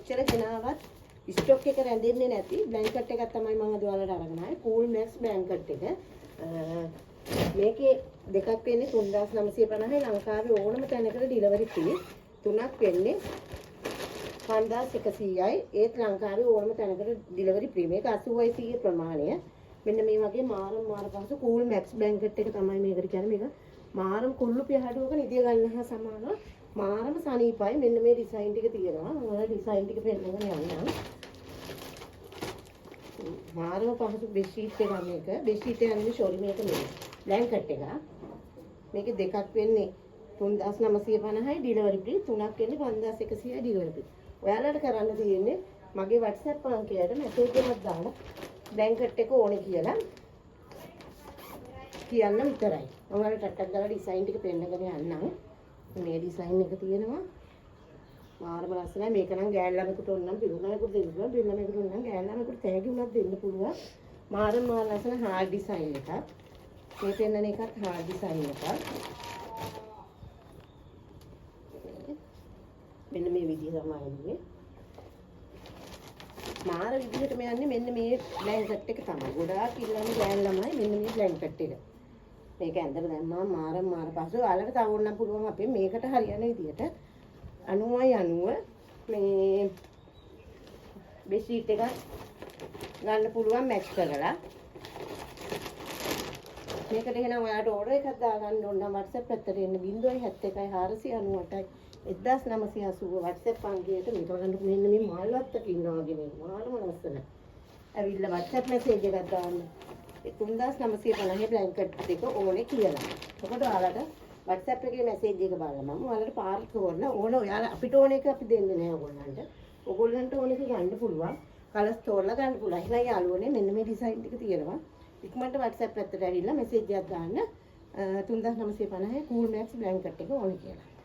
කොච්චර ගෙනාවත් ස්ටොක් එක රැඳෙන්නේ නැති බ්ලැන්කට් එකක් තමයි මම අද ඔයාලට අරගෙන ආවේ. Cool Max බ්ලැන්කට් එක. මේකේ දෙකක් වෙන්නේ 3950යි ලංකාවේ ඕනම තැනකට ඩිලිවරි ෆී. තුනක් වෙන්නේ 5100යි. ඒත් ලංකාවේ ඕනම තැනකට ඩිලිවරි ෆී. මේක 80යි 100 ප්‍රමාණය. මෙන්න මේ වගේ මාර පහසු Cool Max බ්ලැන්කට් එක තමයි මේකට කියන්නේ. මේක මාරම කුල්ලු පියාඩුවක නිදිය ගන්න හා සමානව මාරම සනීපයි. මෙන්න මේ ඩිසයින් ටික තියෙනවා. මම ඔයාලා ඩිසයින් ටික පෙන්නගෙන යන්නම්. මාරම පහසු බෙඩ්ෂීට් එකක් මේක. බෙඩ්ෂීට් එක යන්නේ ෂෝරි මේක නෙමෙයි. බ්ලැන්කට් එක. මේකේ දෙකක් වෙන්නේ 3950යි ඩිලිවරි ෆී. තුනක් වෙන්නේ 5100යි ඩිලිවරි ෆී. ඔයාලට කරන්න තියෙන්නේ මගේ WhatsApp අංකයට මැසේජ් එකක් දාලා බ්ලැන්කට් එක ඕනේ කියලා කියන්න විතරයි. මම ඔයාලට ටක් දාලා ඩිසයින් ටික පෙන්නගෙන යන්නම්. මේ ඩිසයින් එක තියෙනවා. මාරම ලස්සනයි. මේක නම් ගෑන් ළමෙකුට ඕන නම් පිළි ළමෙකුට දෙන්න පුළුවන්. පිළි ළමෙකුට ඕන නම් ගෑන් ළමෙකුට තෑගි උනත් දෙන්න පුළුවන්. මාරම ලස්සන හાર્ඩ් ඩිසයින් එකක්. මේ පෙන්නන එකත් හાર્ඩ් ඩිසයින් එකක්. මෙන්න මේ විදිහ තමයි ඉන්නේ. මාර විදිහටම යන්නේ මෙන්න මේ බ්ලැන්කට් එක තමයි. ගොඩාක් ඉල්ලන්නේ ගෑන් ළමයි මෙන්න මේ බ්ලැන්කට් එක. මේක ඇඳලා දැම්මම මාර පහසු. ඔයාලට තව ඕනනම් පුළුවන් අපේ මේකට හරියන විදිහට 90 මේ බෙඩ්ෂීට් එකක් ගන්න පුළුවන් මැච් කරලා. මේකට එහෙනම් ඔයාලට ඕඩර් එකක් දාගන්න ඕන නම් WhatsApp පැත්තට එන්න 071 498 1980 WhatsApp අංකයට මේක ගන්න මෙන්න මේ මාල්වත්තක ඉන්නවා වගේ මේ මාළම ලස්සන. ඇවිල්ලා WhatsApp මැසේජ් එකක් දාන්න. 3950 බ්ලැන්කට් එක ඕනේ කියලා. එතකොට ඔයාලට WhatsApp එකේ මැසේජ් එක බලලා මම ඔයාලට පාර තෝරන ඕන ඔයාලා අපිට ඕන එක අපි දෙන්නේ නැහැ ඔයගොල්ලන්ට. ඔයගොල්ලන්ට ඕන එක ගන්න පුළුවන්. කලර්ස් තෝරලා ගන්න පුළුවන්. එහෙනම් යාළුවනේ මෙන්න මේ ඩිසයින් ටික තියෙනවා. ඉක්මනට WhatsApp පැත්තට ඇවිල්ලා මැසේජ් එකක් දාන්න 3950 Cool Max බ්ලැන්කට් එක ඕනේ කියලා.